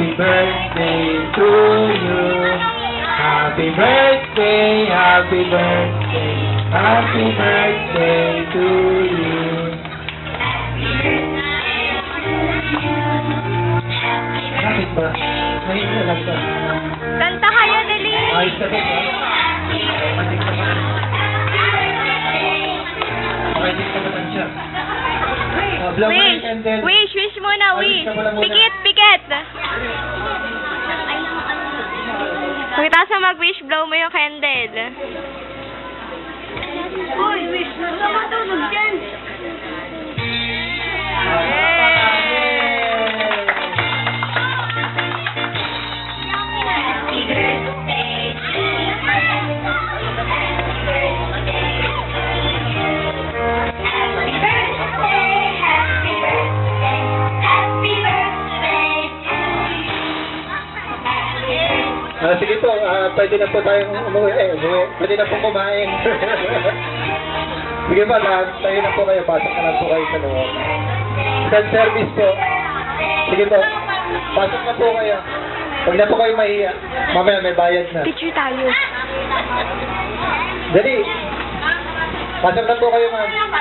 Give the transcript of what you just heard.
Happy birthday to you. Happy birthday, happy birthday, happy birthday to you. Bakit ba? Ngayon na lang ba? Kanta kayo, dali. Ayos na ba? Pakaitik ka naman siya. Blow mo Wish! yung candle. Wish muna, wish. Ayos ka muna. Pikit! Pagkatapos na mag-wish, blow mo yung candle. Uy, wish na sa matulog dyan. Sige po, pwede na po tayong umuwi. Pwede na po kumain. Sige po, tayo na po kayo. Pasok na lang po kayo sa loob. Self-service po. Sige po, pasok na po kayo. Huwag na po kayo mahiya. Mamaya may bayad na. Picture tayo. Dali. Pasok na po kayo, ma'am.